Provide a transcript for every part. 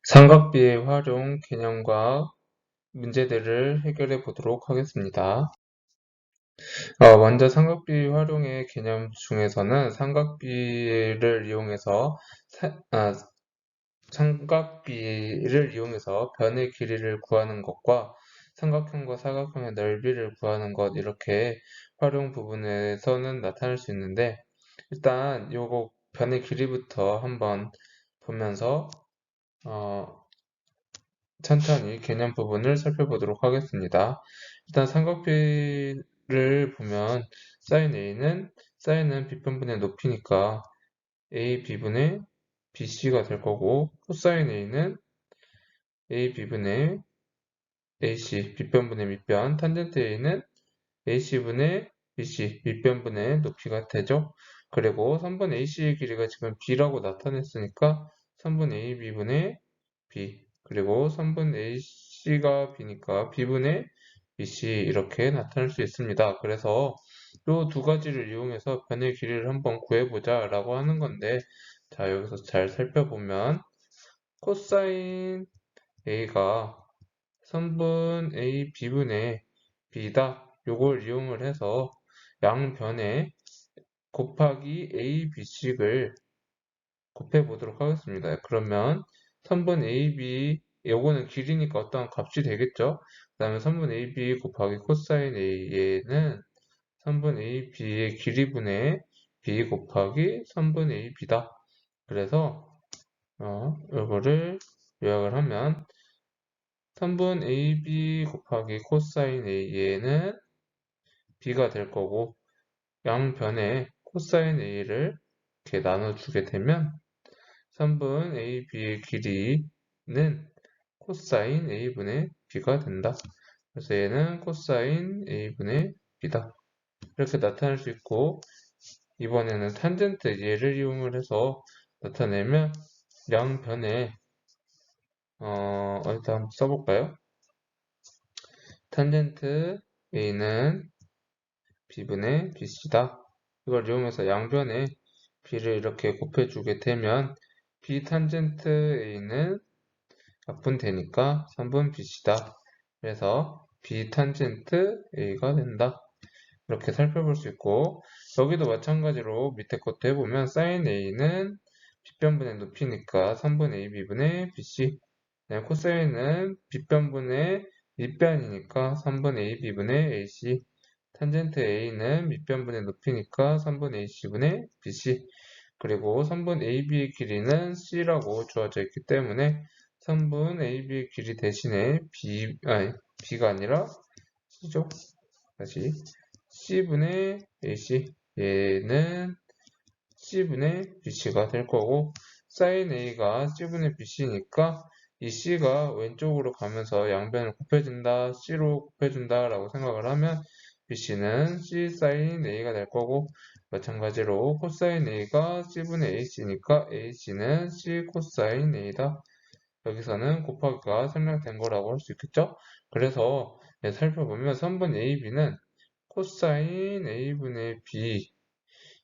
삼각비의 활용 개념과 문제들을 해결해 보도록 하겠습니다. 먼저 삼각비 활용의 개념 중에서는 삼각비를 이용해서 변의 길이를 구하는 것과 삼각형과 사각형의 넓이를 구하는 것 이렇게 활용 부분에서는 나타날 수 있는데 일단 요거 변의 길이부터 한번 보면서 천천히 개념 부분을 살펴보도록 하겠습니다. 일단 삼각비를 보면 사인은 B편분의 높이니까 A B분의 BC가 될 거고 코사인 A는 A B분의 AC B편분의 밑변 탄젠트 A는 AC분의 BC 밑변분의 높이가 되죠. 그리고 3분 AC의 길이가 지금 B라고 나타냈으니까 3분 AB분의 B 그리고 3분 AC가 B니까 B분의 BC 이렇게 나타낼 수 있습니다. 그래서 이 두 가지를 이용해서 변의 길이를 한번 구해보자 라고 하는 건데 자 여기서 잘 살펴보면 코사인 A가 3분 A B분의 B다. 요걸 이용을 해서 양변에 곱하기 A, B씩을 곱해 보도록 하겠습니다. 그러면 3분 AB, 요거는 길이니까 어떤 값이 되겠죠? 그 다음에 3분 AB 곱하기 코사인 A는 3분 AB의 길이분의 B 곱하기 3분 AB다. 그래서 요거를 요약을 하면 3분 AB 곱하기 코사인 A는 B가 될 거고 양변에 코사인 A를 이렇게 나눠주게 되면 3분 AB의 길이는 코사인 A분의 B가 된다. 그래서 얘는 코사인 A분의 B다. 이렇게 나타낼 수 있고 이번에는 탄젠트 얘를 이용을 해서 나타내면 양변에 일단 한번 써볼까요? 탄젠트 A는 B분의 BC다. 이걸 이용해서 양변에 B를 이렇게 곱해주게 되면 B 탄젠트 A는 약분되니까 3분 BC다. 그래서 B 탄젠트 A가 된다. 이렇게 살펴볼 수 있고 여기도 마찬가지로 밑에 것도 해보면 sin A는 B변분의 높이니까 3분 AB분의 BC 코사인은 B변분의 밑변이니까 3분 AB분의 AC 탄젠트 A는 밑변분의 높이니까 3분 AC분의 BC 그리고 3분 AB의 길이는 C라고 주어져 있기 때문에 3분 AB의 길이 대신에 B가 아니라 C죠. 다시 C분의 AC 얘는 C분의 BC가 될 거고 sin A가 C분의 BC니까 이 C가 왼쪽으로 가면서 양변을 곱해준다, C로 곱해준다 라고 생각을 하면 BC는 C sin A가 될 거고 마찬가지로 코사인 A가 C분의 AC니까 AC는 C 코사인 A다. 여기서는 곱하기가 생략된 거라고 할 수 있겠죠? 그래서 살펴보면 3분 AB는 코사인 A분의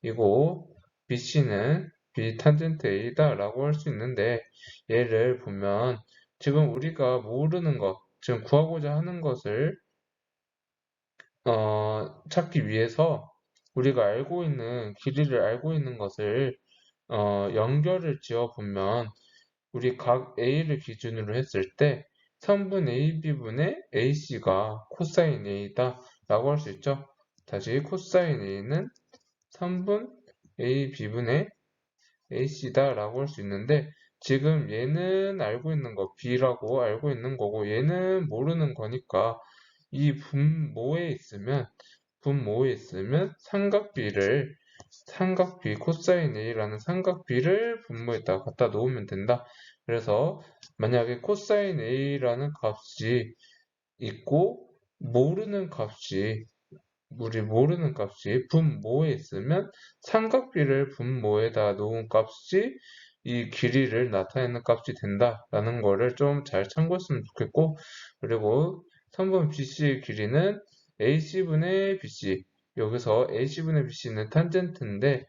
B이고 BC는 B 탄젠트 A다 라고 할 수 있는데 얘를 보면 지금 우리가 모르는 것, 지금 구하고자 하는 것을 찾기 위해서 우리가 알고 있는 길이를 알고 있는 것을 연결을 지어 보면 우리 각 A를 기준으로 했을 때 3분 AB분의 AC가 코사인 A다 라고 할 수 있죠. 다시 코사인 A는 3분 AB분의 AC다 라고 할 수 있는데 지금 얘는 알고 있는 거 B라고 알고 있는 거고 얘는 모르는 거니까 이 분모에 있으면 삼각비 코사인 A라는 삼각비를 분모에다가 갖다 놓으면 된다. 그래서 만약에 코사인 A라는 값이 있고 우리 모르는 값이 분모에 있으면 삼각비를 분모에다 놓은 값이 이 길이를 나타내는 값이 된다라는 거를 좀 잘 참고했으면 좋겠고 그리고 3번 BC의 길이는 AC분의 BC 여기서 AC분의 BC는 탄젠트인데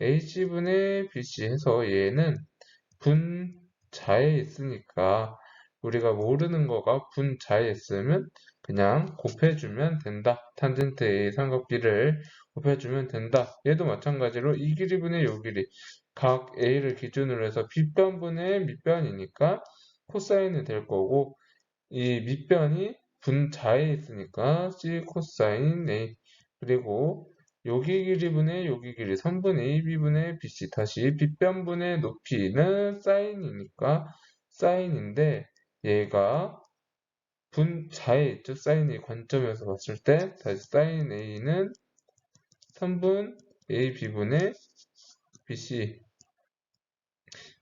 AC분의 BC 해서 얘는 분자에 있으니까 우리가 모르는 거가 분자에 있으면 그냥 곱해주면 된다. 탄젠트 A 삼각 B를 곱해주면 된다. 얘도 마찬가지로 이 길이분의 요 길이 각 A를 기준으로 해서 B변분의 밑변이니까 코사인이 될 거고 이 밑변이 분자에 있으니까 C 코사인 A 그리고 여기 길이분의 여기 길이 3분의 AB분의 BC 다시 빗변분의 높이는 사인이니까 사인인데 얘가 분자에 있죠. 사인이 관점에서 봤을 때 다시 사인 A는 3분 AB분의 BC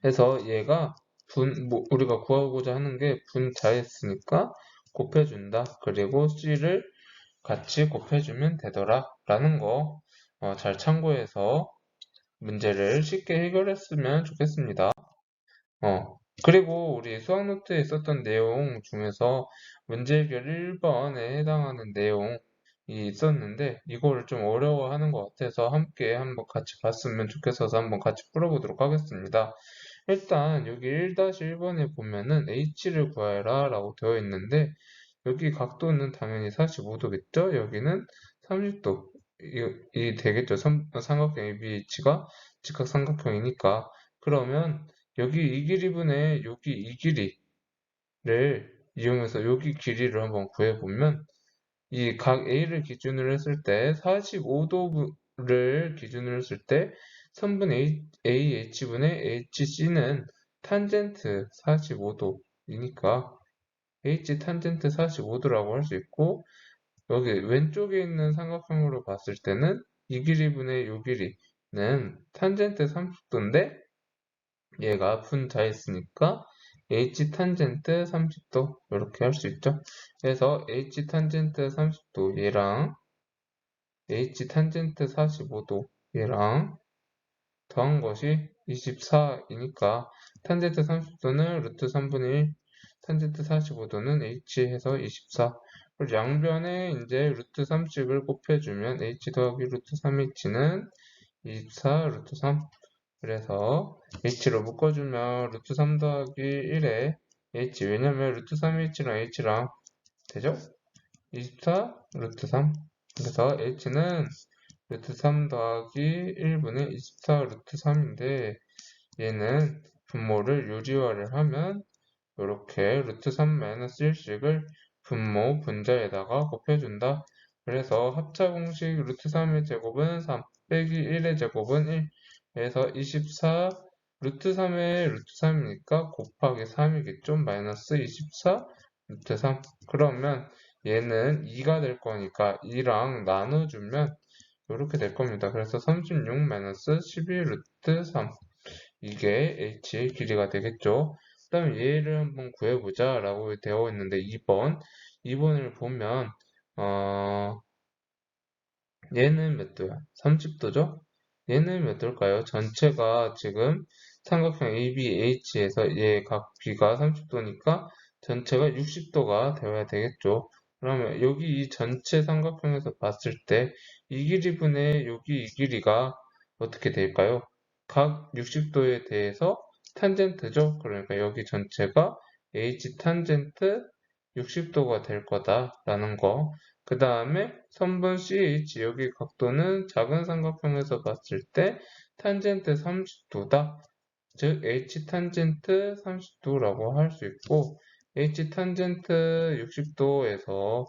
해서 얘가 우리가 구하고자 하는 게 분자였으니까 곱해준다. 그리고 C를 같이 곱해주면 되더라. 라는 거 잘 참고해서 문제를 쉽게 해결했으면 좋겠습니다. 그리고 우리 수학 노트에 있었던 내용 중에서 문제 해결 1번에 해당하는 내용이 있었는데 이거를 좀 어려워하는 것 같아서 함께 한번 같이 봤으면 좋겠어서 한번 같이 풀어보도록 하겠습니다. 일단 여기 1-1번에 보면은 H를 구해라 라고 되어 있는데 여기 각도는 당연히 45도겠죠? 여기는 30도 이 되겠죠? 삼각형 ABH가 직각삼각형이니까 그러면 여기 이 길이분의 여기 이 길이를 이용해서 여기 길이를 한번 구해보면 이 각 A를 기준으로 했을 때 45도를 기준으로 했을 때 선분 AH분의 HC는 탄젠트 45도이니까 H 탄젠트 45도라고 할 수 있고 여기 왼쪽에 있는 삼각형으로 봤을 때는 이 길이분의 이 길이는 탄젠트 30도인데 얘가 분자였으니까 H 탄젠트 30도 이렇게 할 수 있죠. 그래서 H 탄젠트 30도 얘랑 H 탄젠트 45도 얘랑 더한 것이 24이니까 탄젠트 30도는 루트 3분의 1, 탄젠트 45도는 H 해서 24. 그리고 양변에 이제 루트 3씩을 곱해주면 H 더하기 루트 3H는 24 루트 3. 그래서 H로 묶어주면 루트 3 더하기 1에 H 왜냐면 루트 3H랑 H랑 되죠? 24 루트 3. 그래서 H는 루트 3 더하기 1분의 24 루트 3인데 얘는 분모를 유리화를 하면 이렇게 루트 3 마이너스 1씩을 분모 분자에다가 곱해준다. 그래서 합차 공식 루트 3의 제곱은 3 빼기 1의 제곱은 1 그래서 24 루트 3의 루트 3이니까 곱하기 3이겠죠. 마이너스 24 루트 3 그러면 얘는 2가 될 거니까 2랑 나눠주면 이렇게 될 겁니다. 그래서 36 마이너스 12 루트 3 이게 h의 길이가 되겠죠. 그 다음에 얘를 한번 구해보자 라고 되어 있는데 2번을 보면 얘는 몇 도야? 30도죠? 얘는 몇 도일까요? 전체가 지금 삼각형 ABH에서 얘 각 B가 30도니까 전체가 60도가 되어야 되겠죠. 그러면 여기 이 전체 삼각형에서 봤을 때 이 길이분의 여기 이 길이가 어떻게 될까요? 각 60도에 대해서 탄젠트죠. 그러니까 여기 전체가 H 탄젠트 60도가 될 거다라는 거. 그 다음에 선분 CH 여기 각도는 작은 삼각형에서 봤을 때 탄젠트 30도다. 즉 H 탄젠트 30도라고 할 수 있고 H 탄젠트 60도에서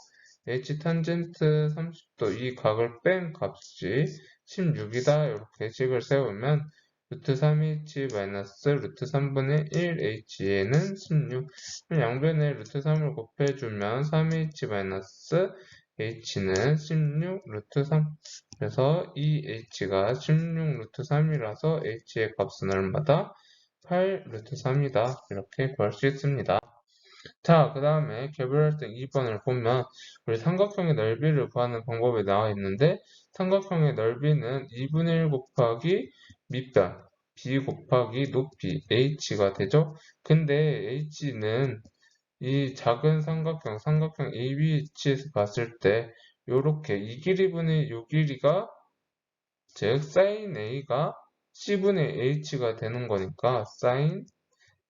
H 탄젠트 30도 이 각을 뺀 값이 16이다. 이렇게 식을 세우면 루트 3h 마이너스 루트 3분의 1h에는 16 양변에 루트 3을 곱해주면 3h 마이너스 h는 16 루트 3 그래서 이 h가 16 루트 3이라서 h의 값은 얼마다? 8 루트 3이다. 이렇게 구할 수 있습니다. 자, 그 다음에 개별할등 2번을 보면 우리 삼각형의 넓이를 구하는 방법이 나와 있는데 삼각형의 넓이는 2분의 1 곱하기 밑변 b 곱하기 높이 h가 되죠. 근데 h는 이 작은 삼각형 ABH에서 봤을 때 요렇게 이 길이분의 요 길이가 즉 sin A가 C분의 H가 되는 거니까 sin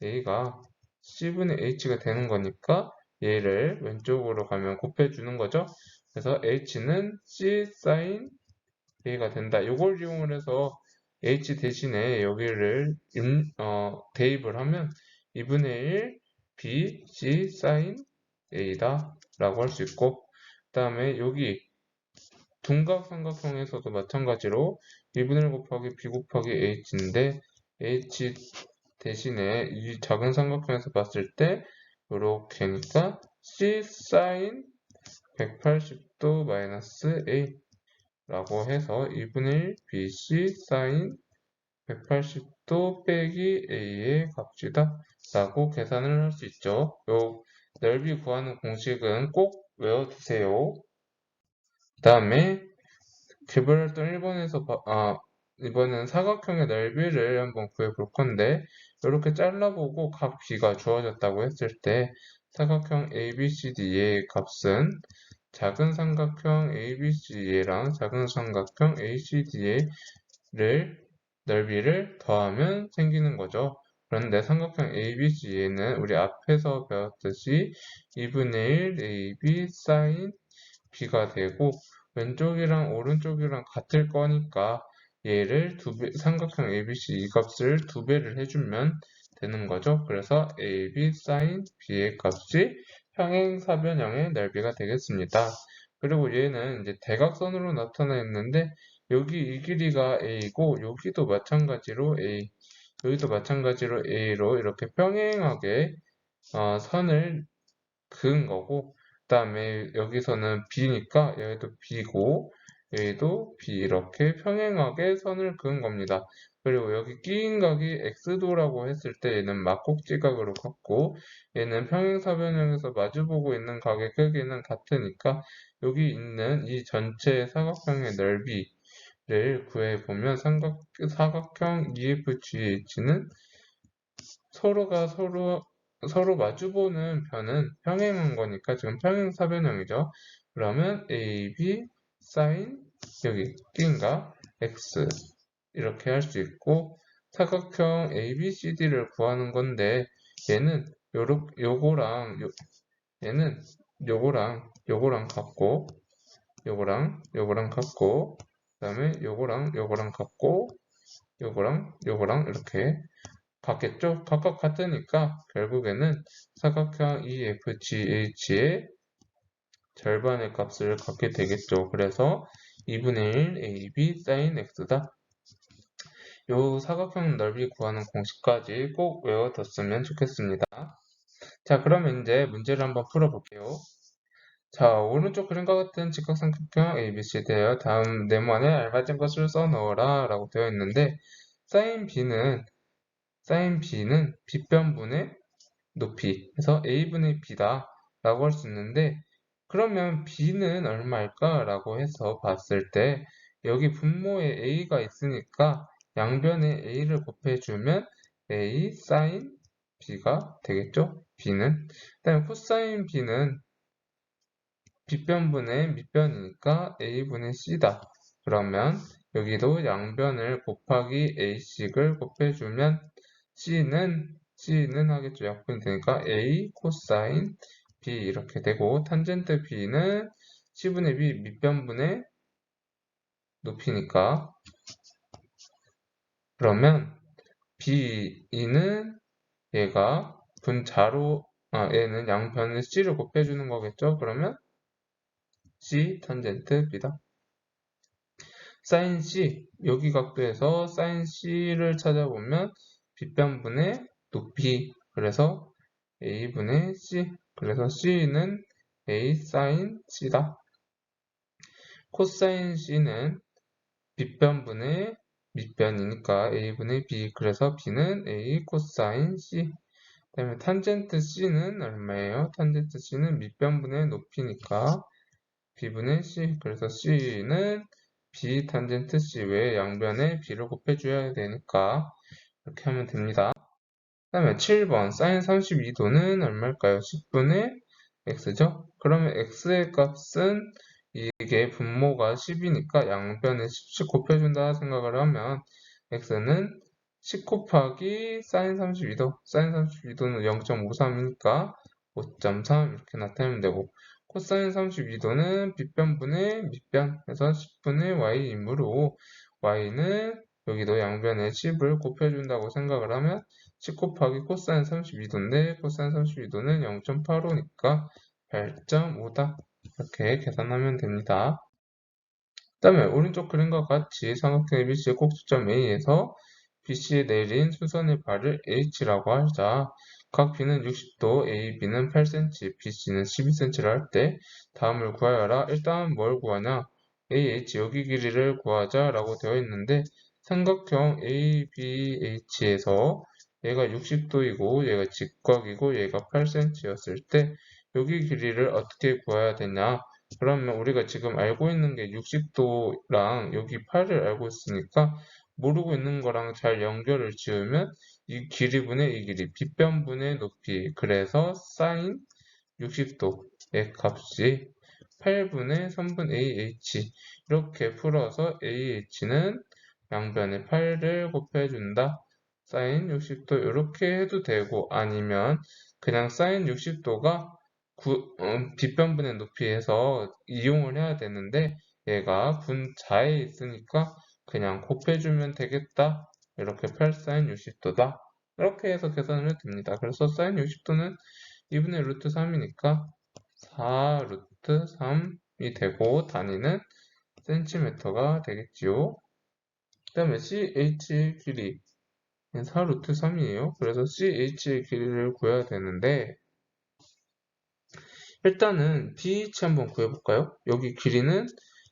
a가 c분의 h가 되는 거니까 얘를 왼쪽으로 가면 곱해주는 거죠. 그래서 h는 c sin a가 된다. 이걸 이용을 해서 h 대신에 여기를 대입을 하면 2분의 1 b c sin a다 라고 할 수 있고, 그 다음에 여기 둔각삼각형에서도 마찬가지로 2분의 1 곱하기 b 곱하기 h인데 h 대신에 이 작은 삼각형에서 봤을 때 이렇게니까 c sin 180도 마이너스 a 라고 해서 2분의 1 bc sin 180도 빼기 a의 값이다 라고 계산을 할 수 있죠. 요 넓이 구하는 공식은 꼭 외워두세요. 그 다음에 개별활동 1번에서 이번엔 사각형의 넓이를 한번 구해볼 건데, 이렇게 잘라보고 각 b가 주어졌다고 했을 때 사각형 ABCD의 값은 작은 삼각형 ABCD랑 작은 삼각형 ACD의 넓이를 더하면 생기는 거죠. 그런데 삼각형 ABC에는 우리 앞에서 배웠듯이 2분의 1 AB sin B가 되고, 왼쪽이랑 오른쪽이랑 같을 거니까 얘를 삼각형 ABC 이 값을 2배를 해주면 되는 거죠. 그래서 AB sin B의 값이 평행사변형의 넓이가 되겠습니다. 그리고 얘는 이제 대각선으로 나타나 있는데, 여기 이 길이가 A고 여기도 마찬가지로 A, 여기도 마찬가지로 A로 이렇게 평행하게 선을 그은 거고, 그 다음에 여기서는 B니까 여기도 B고 여기도 B, 이렇게 평행하게 선을 그은 겁니다. 그리고 여기 끼인 각이 X도라고 했을 때 얘는 막곡지각으로 같고, 얘는 평행사변형에서 마주보고 있는 각의 크기는 같으니까 여기 있는 이 전체 사각형의 넓이를 구해보면 사각형 EFGH는 서로 마주보는 편은 평행한 거니까 지금 평행사변형이죠. 그러면 A, B, sin 여기 낀가 X 이렇게 할 수 있고, 사각형 ABCD를 구하는 건데 얘는 얘는 요거랑 같고, 요거랑 같고, 그 다음에 요거랑 같고, 요거랑 이렇게 같겠죠? 각각 같으니까 결국에는 사각형 EFGH의 절반의 값을 갖게 되겠죠. 그래서 2분의 1 AB sin X다. 요 사각형 넓이 구하는 공식까지 꼭 외워뒀으면 좋겠습니다. 자, 그러면 이제 문제를 한번 풀어볼게요. 자, 오른쪽 그림과 같은 직각삼각형 ABC대요. 다음 네모 안에 알맞은 것을 써넣어라 라고 되어 있는데, sin B는 빗변분의 높이, 그래서 A분의 B다 라고 할 수 있는데, 그러면 B는 얼마일까 라고 해서 봤을 때 여기 분모에 A가 있으니까 양변에 A를 곱해주면 A sin B가 되겠죠? B는. 그 다음에 코사인 B는 빗변분의 밑변이니까 A분의 C다. 그러면 여기도 양변을 곱하기 A씩을 곱해주면 C는 하겠죠. 약분이 되니까 A 코사인 B 이렇게 되고, 탄젠트 B는 C분의 B 밑변분의 높이니까, 그러면 B는 얘가 얘는 양변에 C를 곱해주는 거겠죠. 그러면 C 탄젠트 B다. sin C, 여기 각도에서 sin C를 찾아보면 빗변분의 높이, 그래서 A분의 C, 그래서 C는 A sin C다. 코사인 C는 빗변분의 밑변이니까 A분의 B, 그래서 B는 A 코사인 C. 그 다음에 탄젠트 C는 얼마예요? 탄젠트 C는 밑변분의 높이니까 B분의 C, 그래서 C는 B 탄젠트 C 외에 양변에 B를 곱해줘야 되니까 이렇게 하면 됩니다. 그 다음에 7번 sin 32도는 얼마일까요? 10분의 X죠? 그러면 X의 값은 이게 분모가 10이니까 양변에 10씩 곱해준다 생각을 하면 X는 10 곱하기 사인 32도. 사인 32도는 0.53이니까 5.3 이렇게 나타내면 되고, 코사인 32도는 빗변분의 밑변 해서 10분의 y이므로 y는 여기도 양변에 10을 곱해준다고 생각을 하면 10 곱하기 코사인 32도인데 코사인 32도는 0.85니까 8.5다. 이렇게 계산하면 됩니다. 그 다음에 오른쪽 그림과 같이 삼각형 ABC의 꼭지점 A에서 BC에 내린 수선의 발을 H라고 하자. 각 B는 60도, A, B는 8cm, BC는 12cm를 할 때 다음을 구하여라. 일단 뭘 구하냐? AH 여기 길이를 구하자 라고 되어 있는데 삼각형 ABH에서 얘가 60도이고 얘가 직각이고 얘가 8cm였을 때 여기 길이를 어떻게 구해야 되냐? 그러면 우리가 지금 알고 있는 게 60도랑 여기 8을 알고 있으니까 모르고 있는 거랑 잘 연결을 지으면 이 길이분의 이 길이, 빗변분의 높이, 그래서 사인 60도의 값이 8분의 3분 AH 이렇게 풀어서 AH는 양변에 8을 곱해준다. 사인 60도 이렇게 해도 되고 아니면 그냥 사인 60도가 빗변분의 높이에서 이용을 해야 되는데 얘가 분자에 있으니까 그냥 곱해주면 되겠다. 이렇게 8 사인 60도다. 이렇게 해서 계산을 해도 됩니다. 그래서 사인 60도는 2분의 루트 3이니까 4 루트 3이 되고 단위는 센티미터가 되겠지요. 그 다음에 CH의 길이 4 루트 3이에요. 그래서 CH의 길이를 구해야 되는데 일단은 BH 한번 구해볼까요? 여기 길이는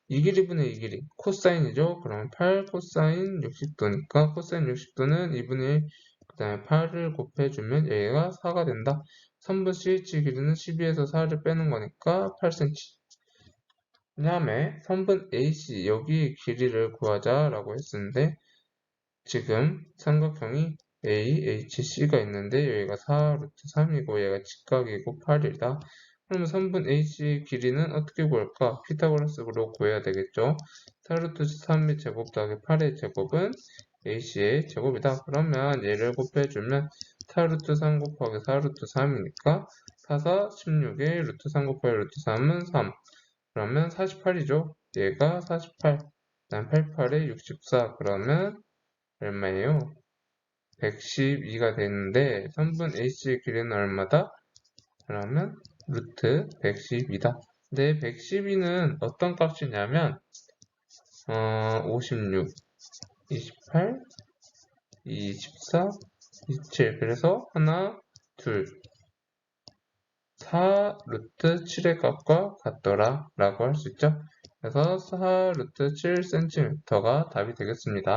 이 길이분의 이 길이 코사인이죠. 그러면 8 코사인 60도니까 코사인 60도는 2분의 1, 그 다음에 8을 곱해주면 얘가 4가 된다. 3분 CH 길이는 12에서 4를 빼는 거니까 8cm. 그 다음에 3분 AC 여기 길이를 구하자라고 했었는데 지금 삼각형이 AHC가 있는데 여기가 4 루트 3이고 얘가 직각이고 8이다. 그러면 3분 AC 길이는 어떻게 구할까? 피타고라스로 구해야 되겠죠. 4 루트 3의 제곱 더하기 8의 제곱은 AC의 제곱이다. 그러면 얘를 곱해주면 4 루트 3 곱하기 4 루트 3이니까 4, 4, 16에 루트 3 곱하기 루트 3은 3. 그러면 48이죠. 얘가 48. 그다음 88에 64. 그러면 얼마예요? 112가 되는데 3분 H의 길이는 얼마다? 그러면 루트 112다. 근데 112는 어떤 값이냐면 56, 28, 24, 27 그래서 하나, 둘, 4 루트 7의 값과 같더라 라고 할 수 있죠. 그래서 4 루트 7cm가 답이 되겠습니다.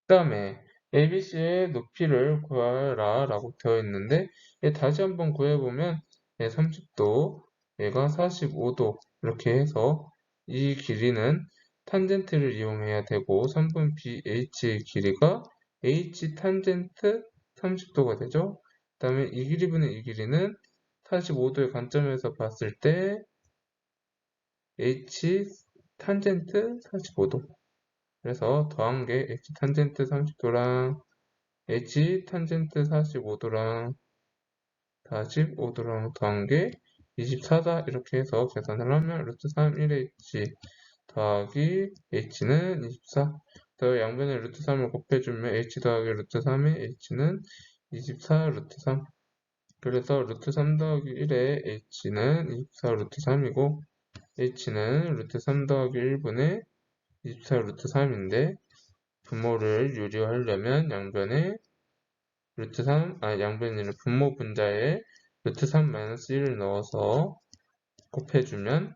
그 다음에 ABC의 높이를 구하라 라고 되어 있는데 얘 다시 한번 구해보면 얘 30도, 얘가 45도 이렇게 해서 이 길이는 탄젠트를 이용해야 되고 3분 BH의 길이가 H 탄젠트 30도가 되죠. 그 다음에 이 길이분의 이 길이는 45도의 관점에서 봤을 때 H 탄젠트 45도 그래서 더한 게 H 탄젠트 30도랑 H 탄젠트 45도랑 45도랑 더한 게 24다 이렇게 해서 계산을 하면 루트 3 1H 더하기 H는 24 더 양변에 루트 3을 곱해주면 H 더하기 루트 3의 H는 24 루트 3 그래서 루트 3 더하기 1의 H는 24 루트 3이고 H는 루트 3 더하기 1분의 24 루트 3인데 분모를 유리하려면 양변에 루트 3, 양변에는 분모 분자에 루트 3 마이너스 1을 넣어서 곱해주면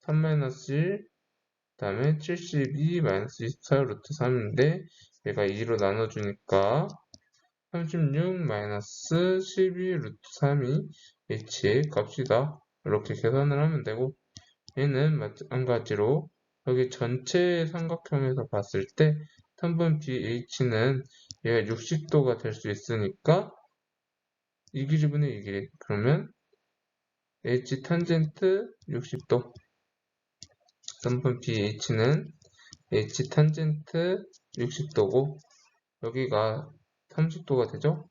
3 마이너스 1, 그 다음에 72 마이너스 24 루트 3인데 얘가 2로 나눠주니까 36 마이너스 12 루트 3이 h의 값이다. 이렇게 계산을 하면 되고 얘는 마찬가지로 여기 전체 삼각형에서 봤을 때 3분 BH는 얘가 60도가 될 수 있으니까 이 길이분의 이 길이 그러면 H 탄젠트 60도 3분 BH는 H 탄젠트 60도고 여기가 30도가 되죠?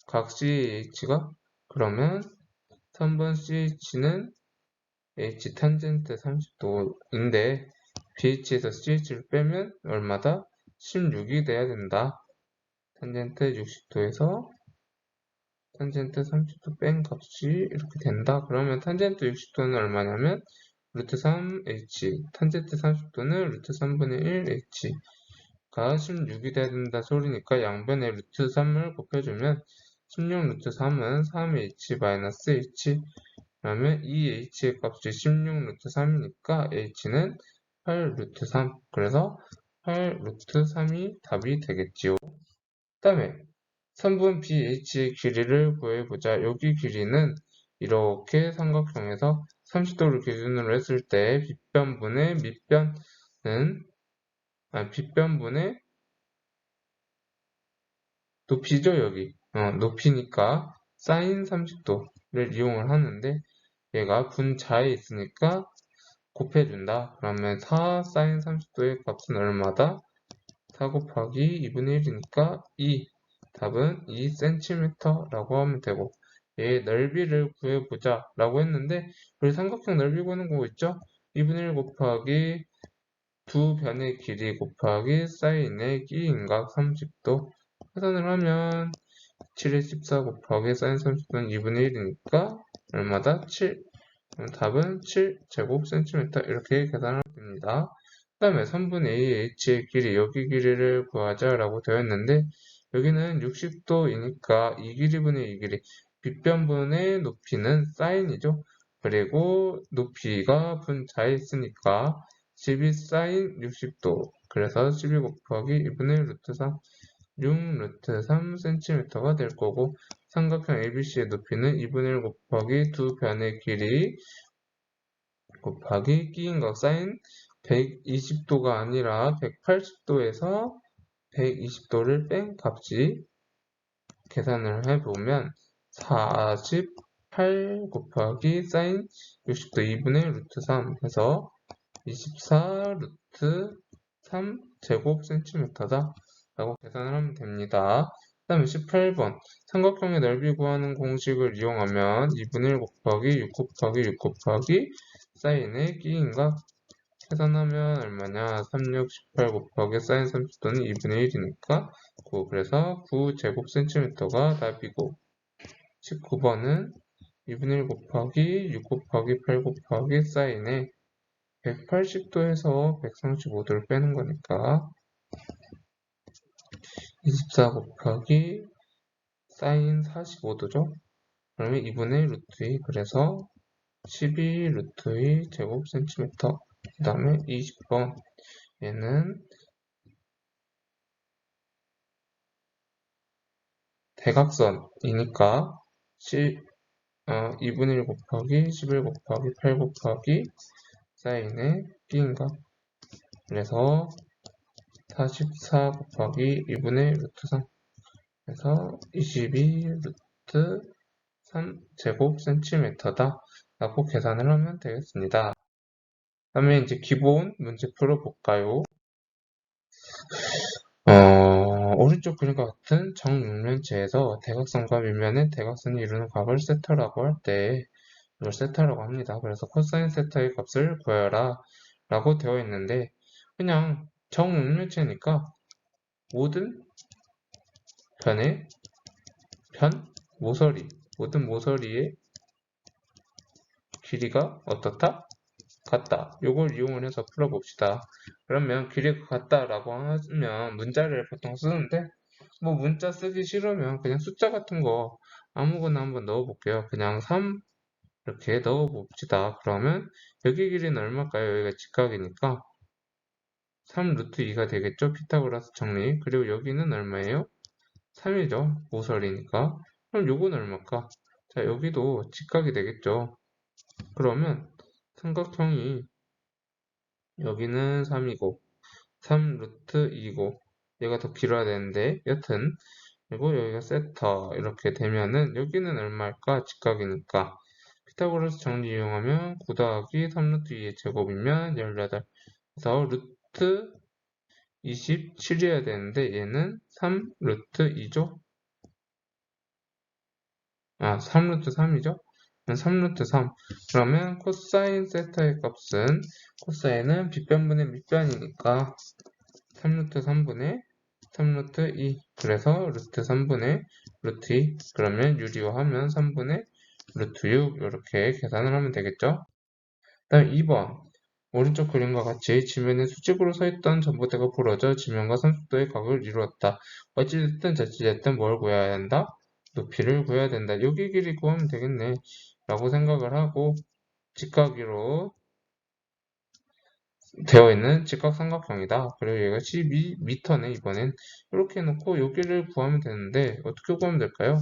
각 CH가 그러면 3번 CH는 H 탄젠트 30도인데 BH에서 CH를 빼면 얼마다? 16이 돼야 된다. 탄젠트 60도에서 탄젠트 30도 뺀 값이 이렇게 된다. 그러면 탄젠트 60도는 얼마냐면 루트 3h, 탄젠트 30도는 루트 3분의 1h가 16이 돼야 된다 소리니까 양변에 루트 3을 곱해주면 16 루트 3은 3h 마이너스 h 그러면 이 h의 값이 16 루트 3이니까 h는 8 루트 3 그래서 8 루트 3이 답이 되겠지요. 그 다음에 3분 BH의 길이를 구해보자. 여기 길이는 이렇게 삼각형에서 30도를 기준으로 했을 때 빗변분의 밑변은 빗변분의 높이죠 여기 높이니까 사인 30도를 이용을 하는데 얘가 분자에 있으니까 곱해준다. 그러면 4 사인 30도의 값은 얼마다? 4 곱하기 2분의 1이니까 2 답은 2cm라고 하면 되고 얘의 넓이를 구해보자 라고 했는데 우리 삼각형 넓이 구하는 거 있죠? 2분의 1 곱하기 두 변의 길이 곱하기 사인의 끼인각 30도 계산을 하면 7에 14 곱하기 사인 30도는 2분의 1이니까 얼마다? 7 그럼 답은 7제곱cm 이렇게 계산하면 됩니다. 그 다음에 3분의 AH의 길이 여기 길이를 구하자 라고 되어 있는데 여기는 60도이니까 이 길이분의 이 길이 빗변분의 높이는 사인이죠. 그리고 높이가 분자에 있으니까 12 사인 60도 그래서 12 곱하기 2분의 루트 3 6 루트 3cm가 될 거고 삼각형 ABC의 높이는 2분의 1 곱하기 두 변의 길이 곱하기 끼인각 사인 120도가 아니라 180도에서 120도를 뺀 값이 계산을 해보면 48 곱하기 사인 60도 2분의 루트 3 해서 24 루트 3 제곱cm다 라고 계산을 하면 됩니다. 그 다음에 18번 삼각형의 넓이 구하는 공식을 이용하면 2분의 1 곱하기 6 곱하기 6 곱하기 사인의 끼인각 계산하면 얼마냐 36, 18 곱하기 사인 30도는 2분의 1이니까 9 그래서 9제곱cm가 답이고 19번은 2분의 1 곱하기 6 곱하기 8 곱하기 사인의 180도에서 135도를 빼는 거니까 24 곱하기 사인 45도죠. 그러면 2분의 루트 2 그래서 12 루트 2 제곱cm 그 다음에 20번 얘는 대각선이니까 2분의 1 곱하기 11 곱하기 8 곱하기 사인의 끼인각 그래서 44 곱하기 2분의 루트 3 그래서 22 루트 3 제곱cm다 라고 계산을 하면 되겠습니다. 다음에 이제 기본 문제 풀어볼까요? 오른쪽 그림과 같은 정육면체에서 대각선과 밑면의 대각선이 이루는 각을 세타라고 할 때 이걸 세타라고 합니다. 그래서 코사인 세타의 값을 구하여라 라고 되어 있는데 그냥 정육면체니까 모든 변의 모든 모서리의 길이가 어떻다? 같다. 요걸 이용을 해서 풀어봅시다. 그러면 길이가 같다라고 하면 문자를 보통 쓰는데 뭐 문자 쓰기 싫으면 그냥 숫자 같은 거 아무거나 한번 넣어볼게요. 그냥 3 이렇게 넣어봅시다. 그러면 여기 길이는 얼마일까요? 여기가 직각이니까 3 루트 2가 되겠죠? 피타고라스 정리. 그리고 여기는 얼마예요? 3이죠. 모서리니까. 그럼 요건 얼마일까? 자, 여기도 직각이 되겠죠. 그러면 삼각형이 여기는 3이고 3 루트 2고 얘가 더 길어야 되는데 여튼 그리고 여기가 세타 이렇게 되면은 여기는 얼마일까? 직각이니까 피타고라스 정리 이용하면 9 더하기 3 루트 2의 제곱이면 18 그래서 루트 27이어야 되는데 얘는 3 루트 2죠? 3 루트 3이죠? 3 루트 3. 그러면 코사인 세타의 값은 코사인은 빗변분의 밑변이니까 3 루트 3분의 3 루트 2. 그래서 루트 3분의 루트 2. 그러면 유리화하면 3분의 루트 6 이렇게 계산을 하면 되겠죠? 다음 2번. 오른쪽 그림과 같이 지면에 수직으로 서 있던 전봇대가 부러져 지면과 30도의 각을 이루었다. 어찌됐든 저찌됐든 뭘 구해야 한다? 높이를 구해야 된다. 여기 길이 구하면 되겠네. 라고 생각을 하고 직각으로 되어 있는 직각삼각형이다. 그리고 얘가 12m네 이번엔. 이렇게 해놓고 여기를 구하면 되는데 어떻게 구하면 될까요?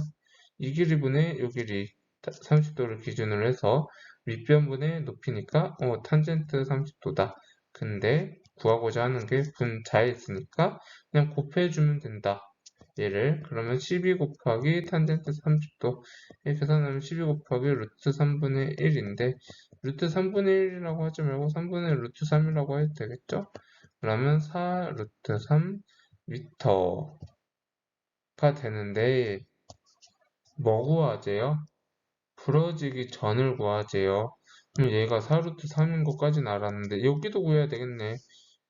이 길이분의 요 길이 30도를 기준으로 해서 밑변분의 높이니까 탄젠트 30도다. 근데 구하고자 하는 게 분자에 있으니까 그냥 곱해주면 된다. 얘를 그러면 12 곱하기 탄젠트 30도 이렇게 계산하면 12 곱하기 루트 3분의 1인데 루트 3분의 1이라고 하지 말고 3분의 루트 3이라고 해도 되겠죠? 그러면 4 루트 3 미터가 되는데 뭐 구하재요? 부러지기 전을 구하재요. 그럼 얘가 4루트 3인 것까지는 알았는데 여기도 구해야 되겠네.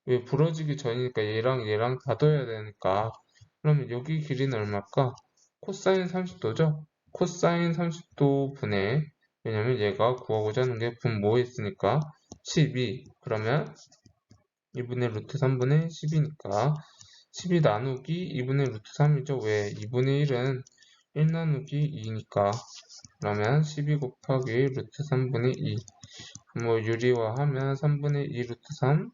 왜 부러지기 전이니까 얘랑 다 더해야 되니까. 그러면 여기 길이는 얼마일까? 코사인 30도죠? 코사인 30도 분의 왜냐면 얘가 구하고자 하는 게 분모에 있으니까 12. 그러면 2분의 루트 3분의 10이니까 12 나누기 2분의 루트 3이죠. 왜? 2분의 1은 1 나누기 2니까 그러면 12 곱하기 루트 3분의 2 뭐 유리화하면 3분의 2 루트 3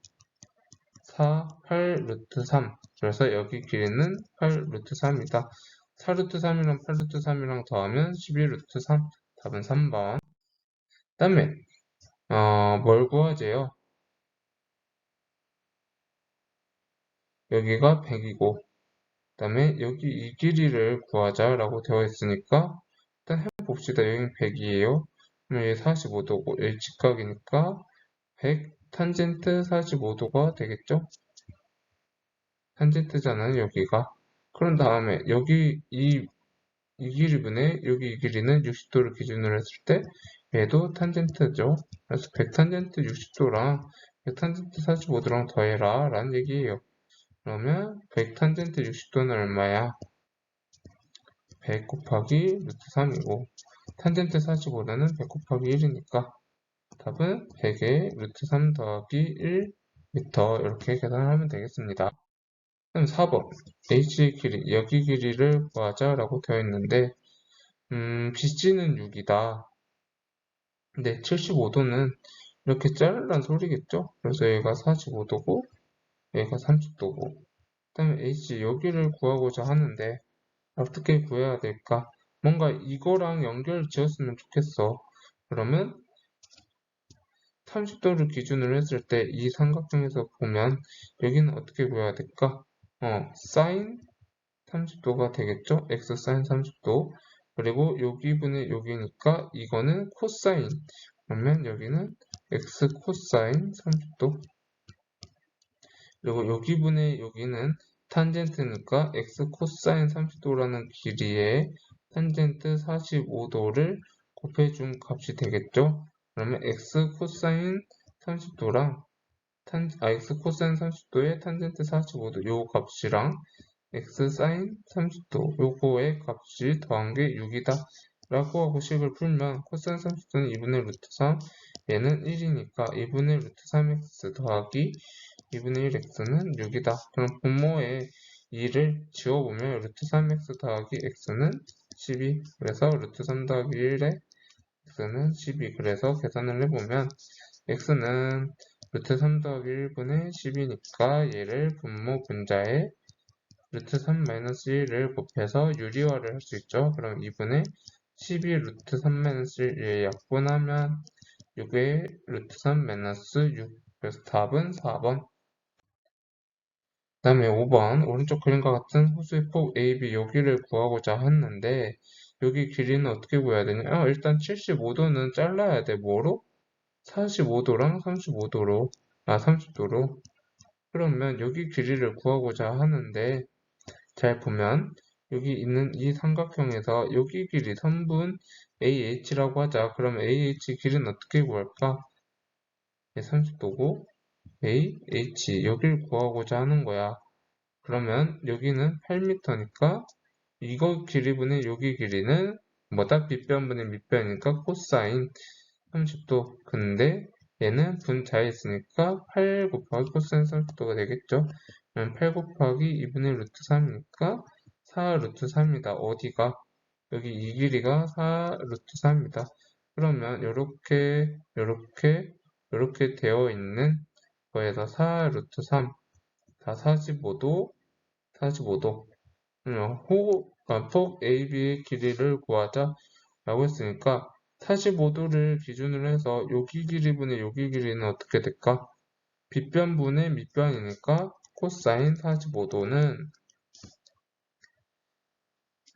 4 8 루트 3 그래서 여기 길이는 8 루트 3이다. 4 루트 3이랑 8 루트 3이랑 더하면 12 루트 3 답은 3번. 그 다음에 뭘 구하재요? 여기가 100이고 그 다음에 여기 이 길이를 구하자라고 되어 있으니까 일단 해봅시다. 여기는 100이에요. 그럼 여기 45도고 여기 직각이니까 100 탄젠트 45도가 되겠죠? 탄젠트잖아요, 여기가. 그런 다음에 여기 이 길이분의 여기 이 길이는 60도를 기준으로 했을 때 얘도 탄젠트죠. 그래서 100탄젠트 60도랑 100탄젠트 45도랑 더해라 라는 얘기예요. 그러면 100탄젠트 60도는 얼마야? 100 곱하기 루트 3이고 탄젠트 45도는 100 곱하기 1이니까 답은 100의 루트 3 더하기 1 미터 이렇게 계산을 하면 되겠습니다. 그럼 4번 h 길이 여기 길이를 구하자 라고 되어 있는데 BC는 6이다. 근데 75도는 이렇게 자르란 소리겠죠? 그래서 얘가 45도고 얘가 30도고 그 다음에 h 여기를 구하고자 하는데 어떻게 구해야 될까? 뭔가 이거랑 연결 지었으면 좋겠어. 그러면 30도를 기준으로 했을 때 이 삼각형에서 보면 여기는 어떻게 구해야 될까? 사인 30도가 되겠죠? x 사인 30도. 그리고 여기분의 여기니까 이거는 코사인. 그러면 여기는 x 코사인 30도. 그리고 여기분의 여기는 탄젠트니까 x 코사인 30도라는 길이에 탄젠트 45도를 곱해준 값이 되겠죠? 그러면 x 코사인 30도랑 x 코사인 30도에 탄젠트 45도 요 값이랑 x 사인 30도 요거의 값이 더한 게 6이다 라고 하고 식을 풀면 코사인 30도는 2분의 루트 3 얘는 1이니까 2분의 루트 3x 더하기 2분의 1x는 6이다. 그럼 분모에 2를 지워보면 루트 3x 더하기 x는 12 그래서 루트 3 더하기 1에 x는 12 그래서 계산을 해보면 x는 루트 3 더하기 1분의 10이니까 얘를 분모 분자에 루트 3 마이너스 1을 곱해서 유리화를 할 수 있죠. 그럼 2분의 12 루트 3 마이너스 1에 약분하면 6의 루트 3 마이너스 6 그래서 답은 4번. 그 다음에 5번 오른쪽 그림과 같은 호수의 폭 AB 여기를 구하고자 했는데 여기 길이는 어떻게 구해야 되냐? 일단 75도는 잘라야 돼. 뭐로? 45도랑 35도로 30도로 그러면 여기 길이를 구하고자 하는데 잘 보면 여기 있는 이 삼각형에서 여기 길이 선분 AH라고 하자. 그러면 AH 길이는 어떻게 구할까? 30도고 AH 여기를 구하고자 하는 거야. 그러면 여기는 8m니까 이거 길이분의 여기 길이는 뭐다? 빗변분의 밑변이니까 코사인 30도. 근데 얘는 분자에 있으니까 8 곱하기 코사인 30도가 되겠죠? 그럼 8 곱하기 2분의 루트 3이니까 4 루트 3이다. 어디가? 여기 이 길이가 4 루트 3이다. 그러면 요렇게 되어 있는 거에서 4 루트 3, 다 45도, 45도. 폭 AB의 길이를 구하자 라고 했으니까 45도를 기준으로 해서 여기 길이분의 여기 길이는 어떻게 될까? 빗변분의 밑변이니까 코사인 45도는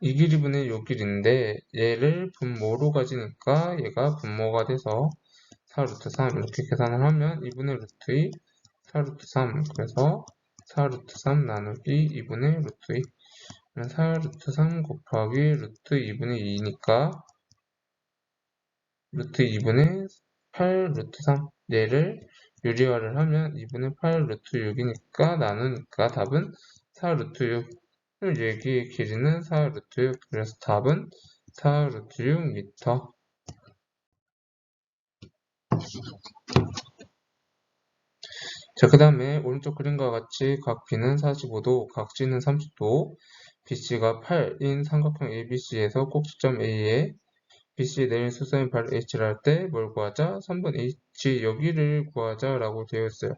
이 길이분의 요 길인데 얘를 분모로 가지니까 얘가 분모가 돼서 4 루트 3 이렇게 계산을 하면 2분의 루트 2 4 루트 3 그래서 4 루트 3 나누기 2분의 루트 2 4 루트 3 곱하기 루트 2분의 2니까 루트 2분의 8 루트 3 얘를 유리화를 하면 2분의 8 루트 6이니까 나누니까 답은 4 루트 6 그럼 여기의 길이는 4 루트 6 그래서 답은 4 루트 6m. 자, 그 다음에 오른쪽 그림과 같이 각 B는 45도, 각 C는 30도, BC가 8인 삼각형 ABC에서 꼭지점 A에 BC 내린 수선인 발 H를 할 때 뭘 구하자? 3번 H 여기를 구하자 라고 되어 있어요.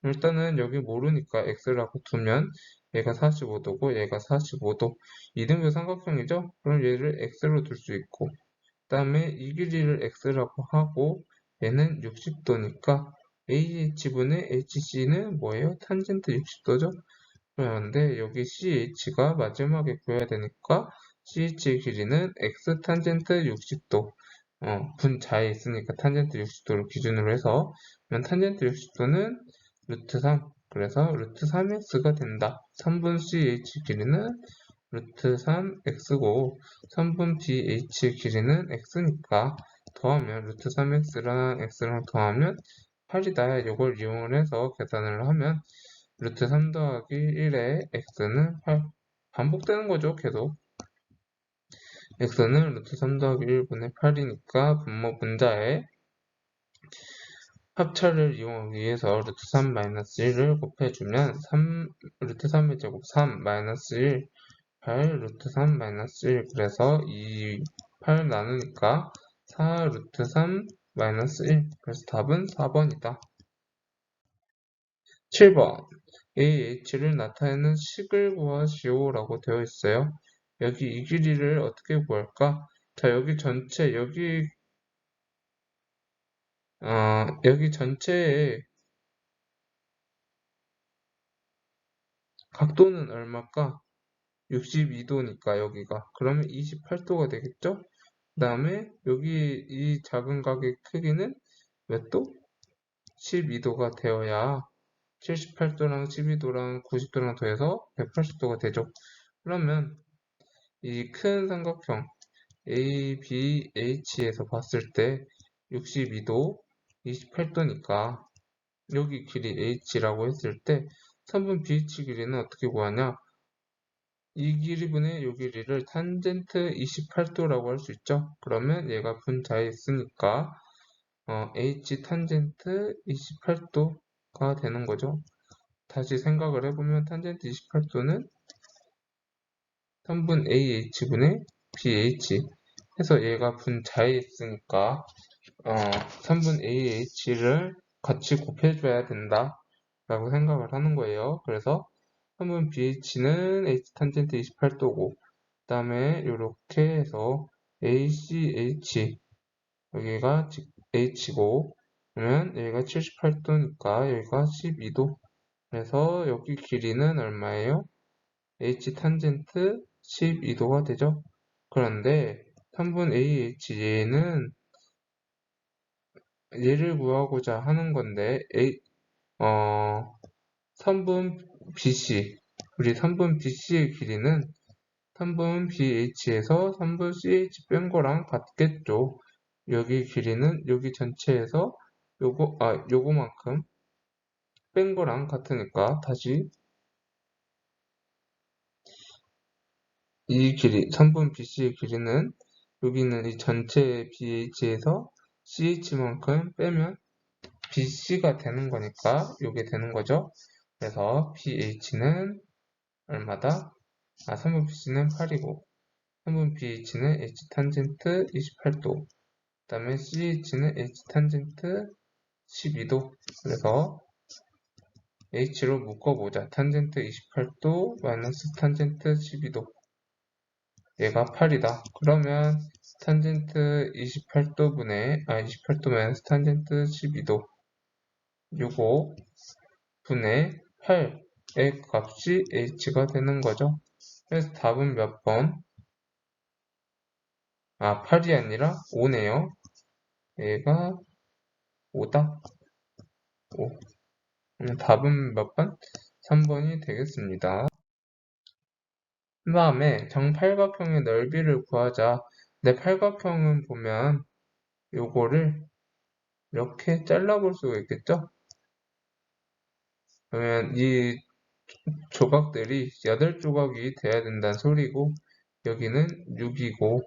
일단은 여기 모르니까 X라고 두면 얘가 45도고 얘가 45도. 이등변 삼각형이죠? 그럼 얘를 X로 둘 수 있고 그 다음에 이 길이를 X라고 하고 얘는 60도니까 AH분의 HC는 뭐예요? 탄젠트 60도죠? 그런데 여기 CH가 마지막에 구해야 되니까 CH의 길이는 X 탄젠트 60도 분자에 있으니까 탄젠트 60도를 기준으로 해서 그러면 탄젠트 60도는 루트 3 그래서 루트 3x가 된다. 3분 CH 길이는 루트 3x고 3분 BH 길이는 x니까 더하면 루트 3x랑 x랑 더하면 8이다. 이걸 이용을 해서 계산을 하면 루트 3 더하기 1의 x는 8 반복되는 거죠 계속. x는 루트 3 더하기 1분의 8이니까 분모 분자에 합차를 이용하기 위해서 루트 3 마이너스 1을 곱해주면 루트 3의 제곱 3 마이너스 1 8 루트 3 마이너스 1 그래서 8 나누니까 4 루트 3 마이너스 1 그래서 답은 4번이다. 7번 AH를 나타내는 식을 구하시오 라고 되어 있어요. 여기 이 길이를 어떻게 구할까? 자, 여기 전체, 여기 전체의 각도는 얼마일까? 62도니까 여기가. 그러면 28도가 되겠죠? 그 다음에 여기 이 작은 각의 크기는 몇 도? 12도가 되어야 78도랑 12도랑 90도랑 더해서 180도가 되죠. 그러면 이 큰 삼각형 ABH에서 봤을 때 62도, 28도니까 여기 길이 H라고 했을 때 선분 BH 길이는 어떻게 구하냐? 이 길이분의 이 길이를 탄젠트 28도라고 할 수 있죠. 그러면 얘가 분자에 있으니까 H 탄젠트 28도가 되는 거죠. 다시 생각을 해보면 탄젠트 28도는 3분 AH분의 BH 해서 얘가 분자에 있으니까 3분 AH를 같이 곱해줘야 된다 라고 생각을 하는 거예요. 그래서 3분 BH는 H 탄젠트 28도고 그 다음에 이렇게 해서 ACH 여기가 H고 그러면 여기가 78도니까 여기가 12도 그래서 여기 길이는 얼마예요? H 탄젠트 12도가 되죠. 그런데 3분 AH 얘를 구하고자 하는 건데 선분 BC, 우리 선분 BC의 길이는 선분 BH에서 선분 CH 뺀 거랑 같겠죠. 여기 길이는 여기 전체에서 요거만큼 뺀 거랑 같으니까 다시 이 길이, 선분 BC의 길이는 여기는 이 전체 BH에서 CH만큼 빼면 BC가 되는 거니까 이게 되는 거죠. 그래서 BH는 얼마다? 선분 BC는 8이고 선분 BH는 H 탄젠트 28도 그 다음에 CH는 H 탄젠트 12도 그래서 H로 묶어보자. 탄젠트 28도 마이너스 탄젠트 12도 얘가 8이다. 그러면 탄젠트 28도 마이너스 탄젠트 12도 요거 분의 8의 값이 H가 되는 거죠. 그래서 답은 몇 번? 8이 아니라 5네요. 얘가 5다. 5. 답은 몇 번? 3번이 되겠습니다. 그 다음에 정팔각형의 넓이를 구하자. 내 팔각형은 보면 요거를 이렇게 잘라볼 수가 있겠죠? 그러면 이 조각들이 8조각이 돼야 된다는 소리고 여기는 6이고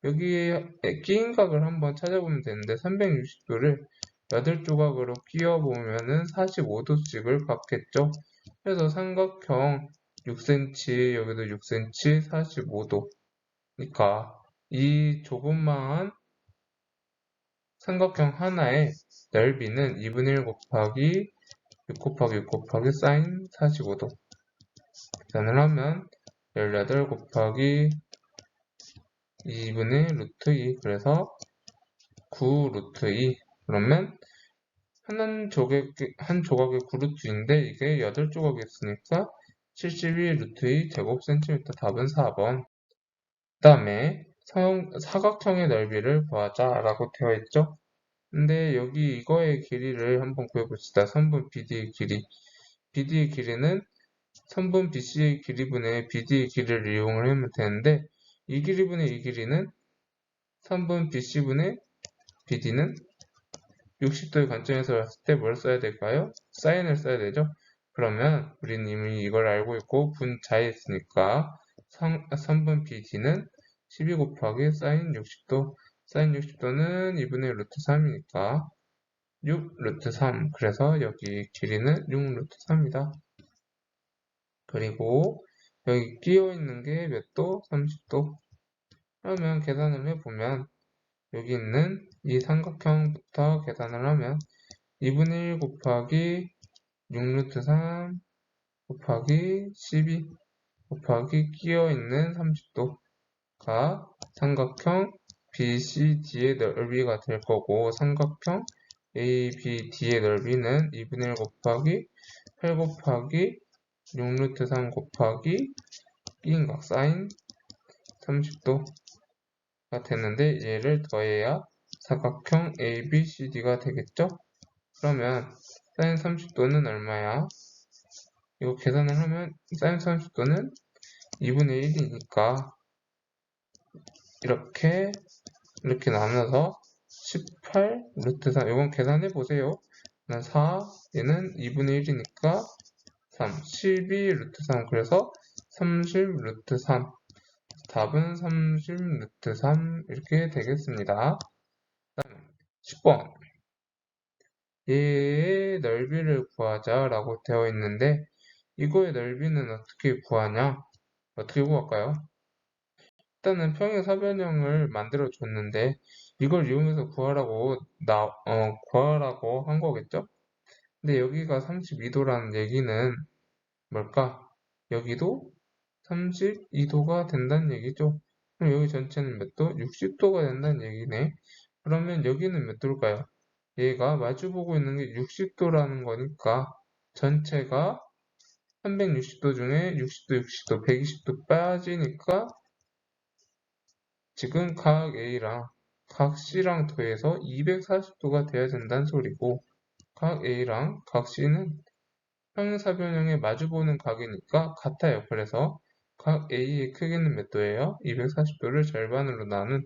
여기에 끼인 각을 한번 찾아보면 되는데 360도를 8조각으로 끼워보면은 45도씩을 받겠죠. 그래서 삼각형 6cm 여기도 6cm 45도니까 이 조그마한 삼각형 하나의 넓이는 2분의 1 곱하기 6 곱하기 6 곱하기 사인 45도 계산을 하면 18 곱하기 2분의 루트 2 그래서 9 루트 2 그러면 한 조각의 9루트인데 이게 8조각이 있으니까 72 루트 2 제곱 센티미터 답은 4번. 그 다음에 사각형의 넓이를 구하자 라고 되어 있죠. 근데 여기 이거의 길이를 한번 구해봅시다. 선분 BD의 길이. BD의 길이는 선분 BC의 길이분의 BD의 길이를 이용을 하면 되는데 이 길이분의 이 길이는 선분 BC분의 BD는 60도의 관점에서 봤을 때 뭘 써야 될까요? 사인을 써야 되죠. 그러면 우리는 이미 이걸 알고 있고 분자에 있으니까 선분 BD는 12 곱하기 사인 60도 사인 60도는 2분의 루트 3이니까 6 루트 3 그래서 여기 길이는 6 루트 3이다. 그리고 여기 끼어 있는 게 몇 도? 30도. 그러면 계산을 해보면 여기 있는 이 삼각형부터 계산을 하면 2분의 1 곱하기 6 루트 3 곱하기 12 곱하기 끼어 있는 30도가 삼각형 BCD의 넓이가 될 거고 삼각형 ABD의 넓이는 2분의 1 곱하기 8 곱하기 6 루트 3 곱하기 끼인각 사인 30도가 되는데 얘를 더해야 사각형 ABCD가 되겠죠? 그러면 사인 30도는 얼마야? 이거 계산을 하면 사인 30도는 2분의 1이니까 이렇게 나눠서 18 루트 3 이건 계산해 보세요. 4 얘는 2분의 1이니까 3 12 루트 3 그래서 30 루트 3 답은 30 루트 3 이렇게 되겠습니다. 10번 얘의 넓이를 구하자 라고 되어 있는데 이거의 넓이는 어떻게 구하냐? 어떻게 구할까요? 일단은 평행사변형을 만들어 줬는데 이걸 이용해서 구하라고 한 거겠죠? 근데 여기가 32도라는 얘기는 뭘까? 여기도 32도가 된다는 얘기죠. 그럼 여기 전체는 몇 도? 60도가 된다는 얘기네. 그러면 여기는 몇 도일까요? 얘가 마주보고 있는 게 60도라는 거니까 전체가 360도 중에 60도, 60도, 120도 빠지니까 지금 각 A랑 각 C랑 더해서 240도가 돼야 된다는 소리고 각 A랑 각 C는 평행사변형에 마주보는 각이니까 같아요. 그래서 각 A의 크기는 몇 도예요? 240도를 절반으로 나눈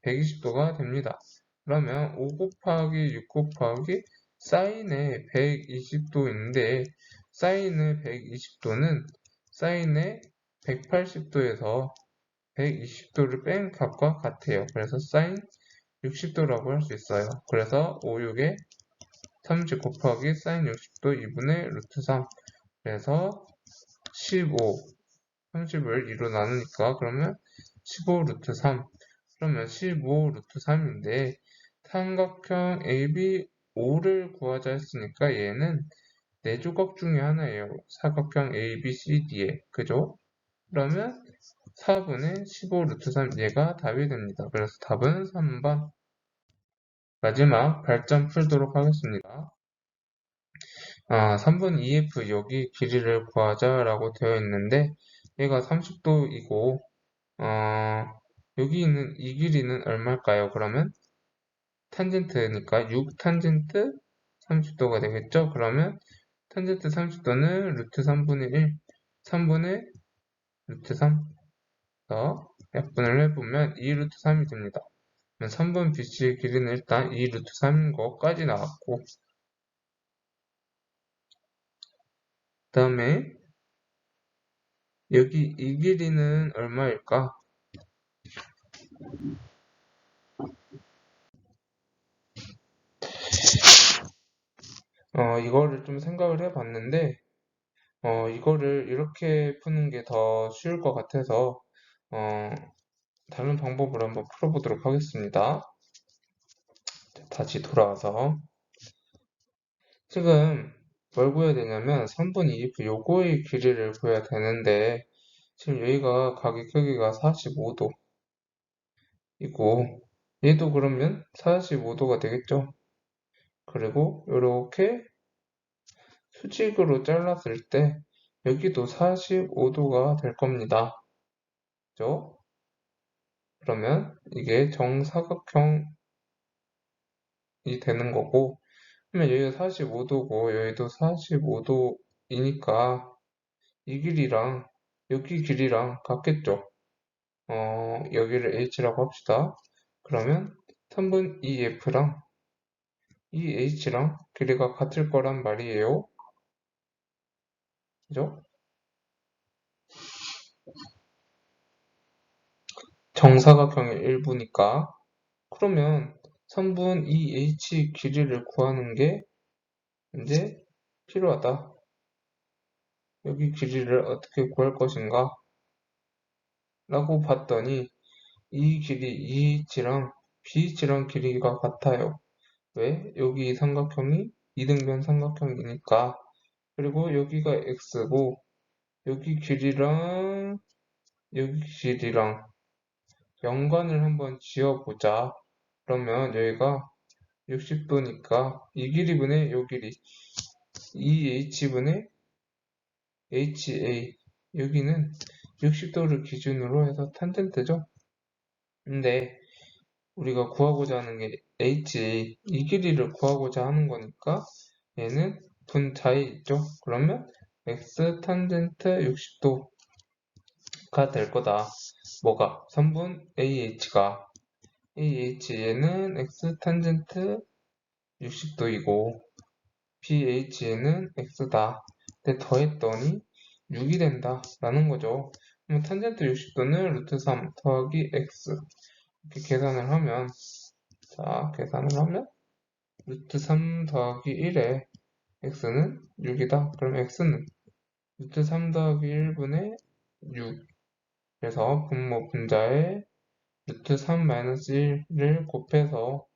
120도가 됩니다. 그러면 5 곱하기 6 곱하기 사인의 120도인데 사인의 120도는 사인의 180도에서 120도를 뺀 값과 같아요. 그래서 사인 60도라고 할 수 있어요. 그래서 5, 6에 30 곱하기 사인 60도 2분의 루트 3. 그래서 15, 30을 2로 나누니까 그러면 15 루트 3. 그러면 15 루트 3인데 삼각형 AB 5를 구하자 했으니까 얘는 4조각 중에 하나예요. 사각형 ABCD에. 그죠? 그러면 4분의 15 루트 3 얘가 답이 됩니다. 그래서 답은 3번. 마지막 발전 풀도록 하겠습니다. 3번 EF 여기 길이를 구하자라고 되어 있는데 얘가 30도이고 여기 있는 이 길이는 얼마일까요? 그러면 탄젠트니까 6 탄젠트 30도가 되겠죠? 그러면 탄젠트 30도는 루트 3분의 1, 3분의 루트 3. 약분을 해보면 2 루트 3이 됩니다. 3번 BC의 길이는 일단 2 루트 3인 것까지 나왔고 그 다음에 여기 이 길이는 얼마일까? 이거를 좀 생각을 해봤는데 이거를 이렇게 푸는 게 더 쉬울 것 같아서 다른 방법으로 한번 풀어보도록 하겠습니다. 다시 돌아와서 지금 뭘 구해야 되냐면 3분 2프 요거의 길이를 구해야 되는데 지금 여기가 각의 크기가 45도이고 얘도 그러면 45도가 되겠죠. 그리고 이렇게 수직으로 잘랐을 때 여기도 45도가 될 겁니다. 그죠? 그러면 이게 정사각형이 되는 거고 그러면 여기가 45도고 여기도 45도이니까 이 길이랑 여기 길이랑 같겠죠. 여기를 h라고 합시다. 그러면 3분 2f랑 이 h랑 길이가 같을 거란 말이에요. 그죠? 정사각형의 일부니까. 그러면 3분 2h 길이를 구하는 게 이제 필요하다. 여기 길이를 어떻게 구할 것인가? 라고 봤더니 이 길이 EH랑 BH랑 길이가 같아요. 왜? 여기 이 삼각형이 이등변 삼각형이니까. 그리고 여기가 x고 여기 길이랑 여기 길이랑 연관을 한번 지어보자. 그러면 여기가 60도니까 이 길이분의 요 길이 2h분의 ha 여기는 60도를 기준으로 해서 탄젠트죠. 근데 우리가 구하고자 하는 게 ha 이 길이를 구하고자 하는 거니까 얘는 분자에 있죠. 그러면 x 탄젠트 60도가 될 거다. 뭐가? 3분 ah가 얘는 x 탄젠트 60도이고 BH는 x다. 근데 더했더니 6이 된다 라는 거죠. 그럼 탄젠트 60도는 루트 3 더하기 x 이렇게 계산을 하면 루트 3 더하기 1에 x는 6이다. 그럼 x는 루트 3 더하기 1분의 6 그래서 분모 분자에 루트 3 마이너스 1을 곱해서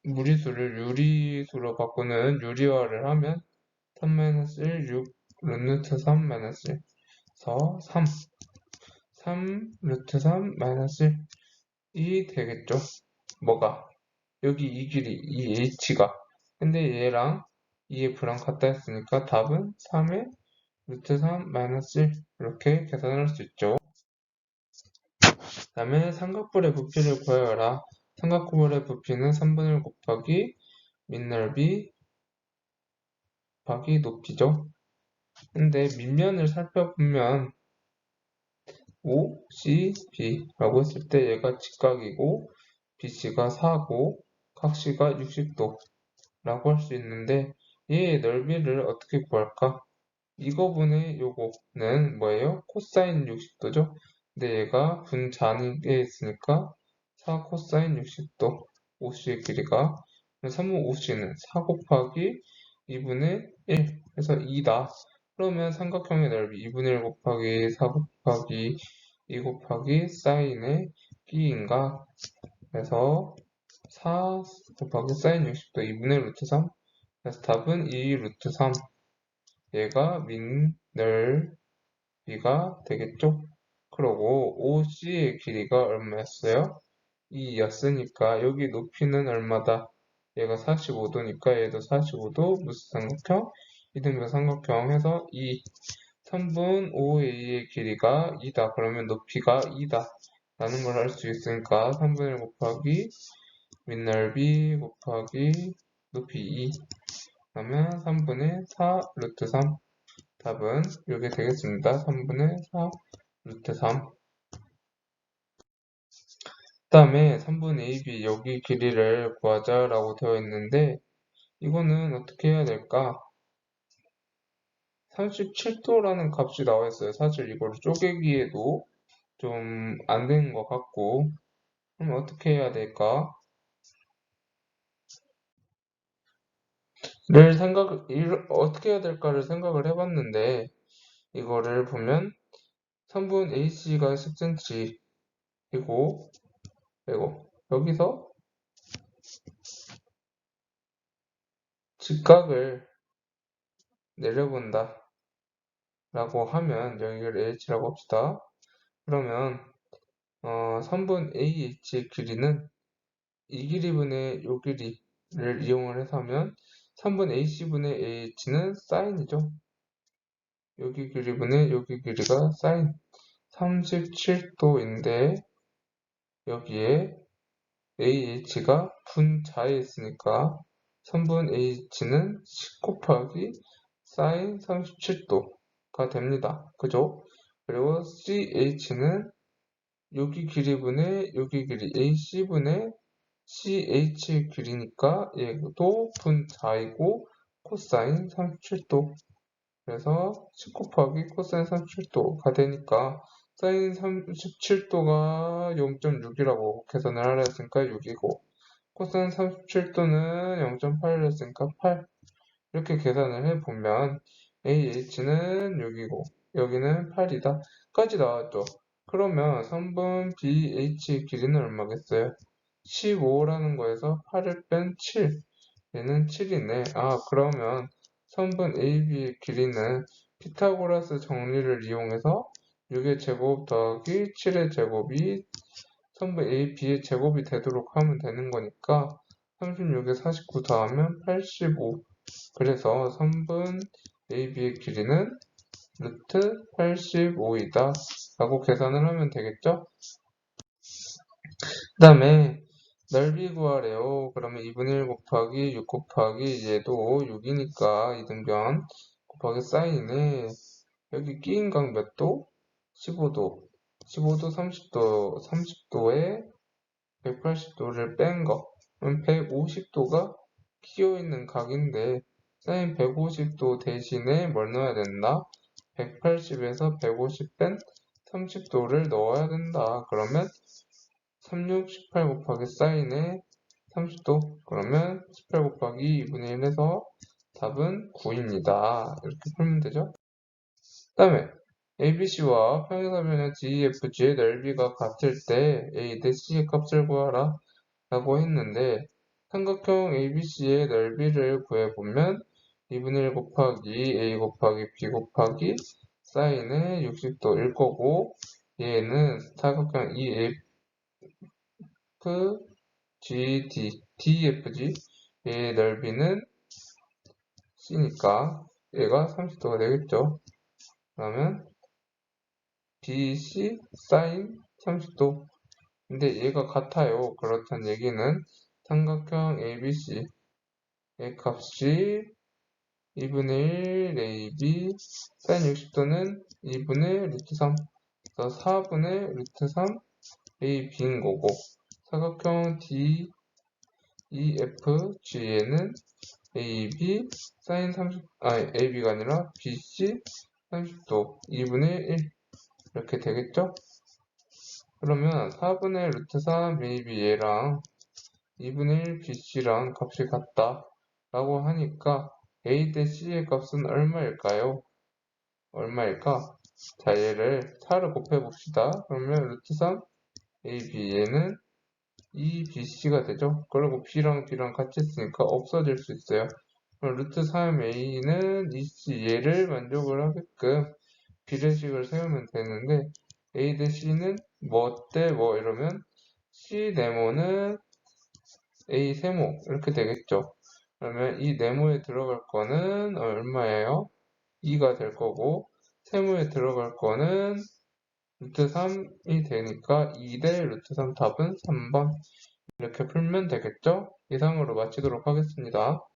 무리수를 유리수로 바꾸는 유리화를 하면 3-1, 6, 루트 3 마이너스 1 그래서 3 루트 3 마이너스 1이 되겠죠. 뭐가? 여기 이 길이, 이 h가 근데 얘랑 EF랑 같다 했으니까 답은 3의 루트 3 마이너스 1 이렇게 계산할 수 있죠. 그 다음에 삼각뿔의 부피를 구하여라. 삼각뿔의 부피는 3분의 1 곱하기 밑넓이 곱하기 높이죠. 근데 밑면을 살펴보면 OCB라고 했을 때 얘가 직각이고 BC가 4고 각시가 60도라고 할 수 있는데 얘의 넓이를 어떻게 구할까? 이거분의 요거는 뭐예요? 코사인 60도죠? 근데 얘가 분자니에 있으니까 4 코사인 60도 OC의 길이가 3분 OC는 4 곱하기 2분의 1 해서 2다. 그러면 삼각형의 넓이 2분의 1 곱하기 4 곱하기 2 곱하기 사인의 끼인가? 그래서 4 곱하기 사인 60도 2분의 루트 3 그래서 답은 2 루트 3 얘가 밑넓이가 되겠죠? 그러고 OC의 길이가 얼마였어요? 2였으니까 여기 높이는 얼마다? 얘가 45도니까 얘도 45도 무슨 삼각형? 이등변 삼각형 해서 2 3분 5A의 길이가 2다. 그러면 높이가 2다. 라는 걸 알 수 있으니까 3분의 1 곱하기 밑넓이 곱하기 높이 2 그러면 3분의 4 루트 3 답은 이게 되겠습니다. 3분의 4 루트 3 그 다음에 3분의 AB 여기 길이를 구하자 라고 되어 있는데 이거는 어떻게 해야 될까? 37도라는 값이 나와 있어요. 사실 이걸 쪼개기에도 좀 안 되는 것 같고 그럼 어떻게 해야 될까? 어떻게 해야 될까를 생각을 해봤는데 이거를 보면 3분 AC가 10cm 이고 그리고 여기서 직각을 내려본다 라고 하면 여기를 H라고 합시다. 그러면 3분 AH의 길이는 이 길이분의 이 길이를 이용을 해서 하면 3분 AC분의 AH는 사인이죠. 여기 길이분의 여기 길이가 사인 37도인데 여기에 AH가 분자에 있으니까 3분 H는 10 곱하기 사인 37도가 됩니다. 그죠? 그리고 CH는 여기 길이분의 여기 길이 AC분의 CH 길이니까 얘도 분자이고 코사인 37도 그래서 10 곱하기 코사인 37도가 되니까 사인 37도가 0.6이라고 계산을 하려 했으니까 6이고 코사인 37도는 0.8을 했으니까 8 이렇게 계산을 해보면 AH는 6이고 여기는 8이다 까지 나왔죠. 그러면 3분 BH 길이는 얼마겠어요? 15라는 거에서 8을 뺀 7 얘는 7이네. 그러면 3분 AB의 길이는 피타고라스 정리를 이용해서 6의 제곱 더하기 7의 제곱이 3분 AB의 제곱이 되도록 하면 되는 거니까 36에 49 더하면 85 그래서 3분 AB의 길이는 루트 85이다 라고 계산을 하면 되겠죠? 그 다음에 넓이 구하래요. 그러면 2분의 1 곱하기 6 곱하기 얘도 6이니까 이등변 곱하기 사인에 여기 끼인 각 몇 도? 15도 15도 30도 30도에 180도를 뺀 거 그럼 150도가 끼어있는 각인데 사인 150도 대신에 뭘 넣어야 된다? 180에서 150 뺀 30도를 넣어야 된다. 그러면 36, 18 곱하기 사인에 30도 그러면 18 곱하기 2분의 1 해서 답은 9입니다. 이렇게 풀면 되죠. 그 다음에 ABC와 평행사변의 DEFG의 넓이가 같을 때 A 대 C의 값을 구하라 라고 했는데 삼각형 ABC의 넓이를 구해보면 2분의 1 곱하기 A 곱하기 B 곱하기 사인의 60도일 거고 얘는 삼각형 EF GD, DFG 얘의 넓이는 C니까 얘가 30도가 되겠죠. 그러면 BC sin 30도 근데 얘가 같아요. 그렇다는 얘기는 삼각형 ABC의 값이 2분의 1 AB 사인 60도는 2분의 루트 3 그래서 4분의 루트 3 AB인 거고 사각형 DEFG에는 AB 사인 30 AB가 아니라 BC 30도 2분의 1 이렇게 되겠죠? 그러면 4분의 루트 3 AB 얘랑 2분의 1 BC랑 값이 같다 라고 하니까 A 대 C의 값은 얼마일까요? 얼마일까? 자, 얘를 4를 곱해봅시다. 그러면 루트 3 AB 얘는 2BC가 되죠? 그리고 B랑 B랑 같이 있으니까 없어질 수 있어요. 그럼 루트 3A는 2C 얘를 만족을 하게끔 비례식을 세우면 되는데 A 대 C는 뭐 대 뭐 이러면 C 네모는 A 세모 이렇게 되겠죠. 그러면 이 네모에 들어갈 거는 얼마예요? 2가 될 거고 세모에 들어갈 거는 루트 3이 되니까 2 대 루트 3 답은 3번 이렇게 풀면 되겠죠? 이상으로 마치도록 하겠습니다.